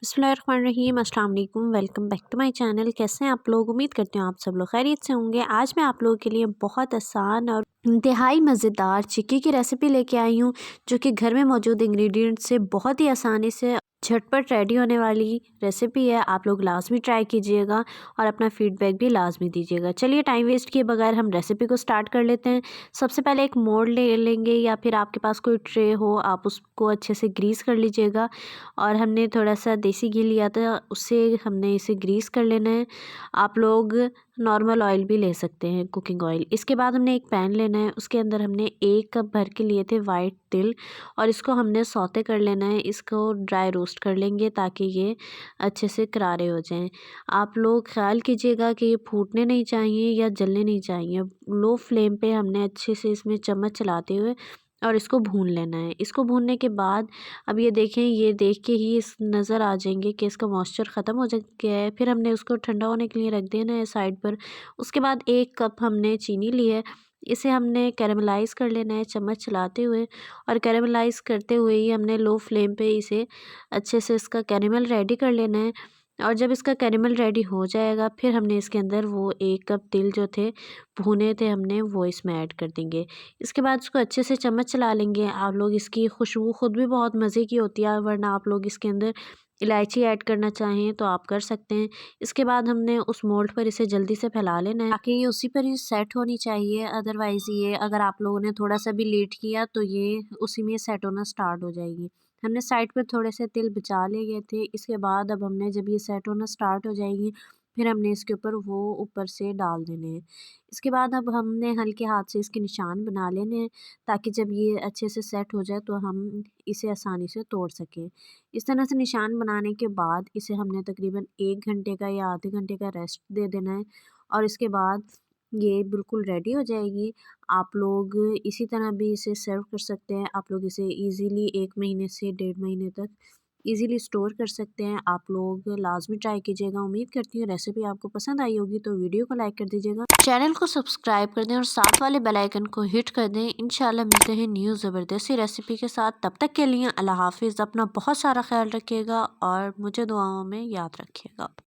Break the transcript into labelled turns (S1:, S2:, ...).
S1: बिस्मिल्लाहिर्रहमानिर्रहीम, अस्सलाम वालेकुम। Welcome back to my channel. कैसे हैं आप लोग? उम्मीद करती हूँ आप सब लोग खैरियत से होंगे। आज मैं आप लोगों के लिए बहुत आसान और इंतहाई मज़ेदार चिक्की की रेसिपी लेके आई हूँ, जो कि घर में मौजूद इंग्रेडिएंट से बहुत ही आसानी से झटपट रेडी होने वाली रेसिपी है। आप लोग लाजमी ट्राई कीजिएगा और अपना फीडबैक भी लाजमी दीजिएगा। चलिए टाइम वेस्ट किए बगैर हम रेसिपी को स्टार्ट कर लेते हैं। सबसे पहले एक मोल्ड ले लेंगे या फिर आपके पास कोई ट्रे हो, आप उसको अच्छे से ग्रीस कर लीजिएगा। और हमने थोड़ा सा देसी घी लिया था, उससे हमने इसे ग्रीस कर लेना है। आप लोग नॉर्मल ऑयल भी ले सकते हैं, कुकिंग ऑयल। इसके बाद हमने एक पैन लेना है, उसके अंदर हमने 1 कप भर के लिए थे वाइट तिल, और इसको हमने सौते कर लेना है। इसको ड्राई रोस्ट कर लेंगे ताकि ये अच्छे से करारे हो जाएं। आप लोग ख्याल कीजिएगा कि ये फूटने नहीं चाहिए या जलने नहीं चाहिए। लो फ्लेम पे हमने अच्छे से इसमें चम्मच चलाते हुए और इसको भून लेना है। इसको भूनने के बाद अब ये देखें, ये देख के ही इस नज़र आ जाएंगे कि इसका मॉइस्चर ख़त्म हो गया है। फिर हमने उसको ठंडा होने के लिए रख देना है साइड पर। उसके बाद 1 कप हमने चीनी ली है, इसे हमने कैरेमलाइज़ कर लेना है चम्मच चलाते हुए। और कैरेमलाइज़ करते हुए ही हमने लो फ्लेम पे इसे अच्छे से इसका कैरेमल रेडी कर लेना है। और जब इसका कैरेमल रेडी हो जाएगा, फिर हमने इसके अंदर वो 1 कप तिल जो थे भुने थे हमने, वो इसमें ऐड कर देंगे। इसके बाद इसको अच्छे से चम्मच चला लेंगे। आप लोग इसकी खुशबू खुद भी बहुत मज़े की होती है, वरना आप लोग इसके अंदर इलायची ऐड करना चाहें तो आप कर सकते हैं। इसके बाद हमने उस मोल्ड पर इसे जल्दी से फैला लेना है ताकि ये उसी पर ही सेट होनी चाहिए। अदरवाइज़ ये अगर आप लोगों ने थोड़ा सा भी लेट किया तो ये उसी में सेट होना स्टार्ट हो जाएगी। हमने साइड पर थोड़े से तिल बचा लिए थे। इसके बाद अब हमने जब ये सेट होना स्टार्ट हो जाएगी, फिर हमने इसके ऊपर वो ऊपर से डाल देने हैं। इसके बाद अब हमने हल्के हाथ से इसके निशान बना लेने हैं ताकि जब ये अच्छे से सेट हो जाए तो हम इसे आसानी से तोड़ सकें। इस तरह से निशान बनाने के बाद इसे हमने तकरीबन 1 घंटे का या आधे घंटे का रेस्ट दे देना है, और इसके बाद ये बिल्कुल रेडी हो जाएगी। आप लोग इसी तरह भी इसे सर्व कर सकते हैं। आप लोग इसे ईज़िली 1 महीने से 1.5 महीने तक ईज़िली स्टोर कर सकते हैं। आप लोग लाज़मी ट्राई कीजिएगा। उम्मीद करती हूँ रेसिपी आपको पसंद आई होगी, तो वीडियो को लाइक कर दीजिएगा, चैनल को सब्सक्राइब कर दें और साथ वाले बेल आइकन को हिट कर दें। इंशाल्लाह मिलते हैं न्यू ज़बरदस्ती रेसिपी के साथ। तब तक के लिए अल्लाह हाफ़िज़। अपना बहुत सारा ख्याल रखिएगा और मुझे दुआओं में याद रखिएगा।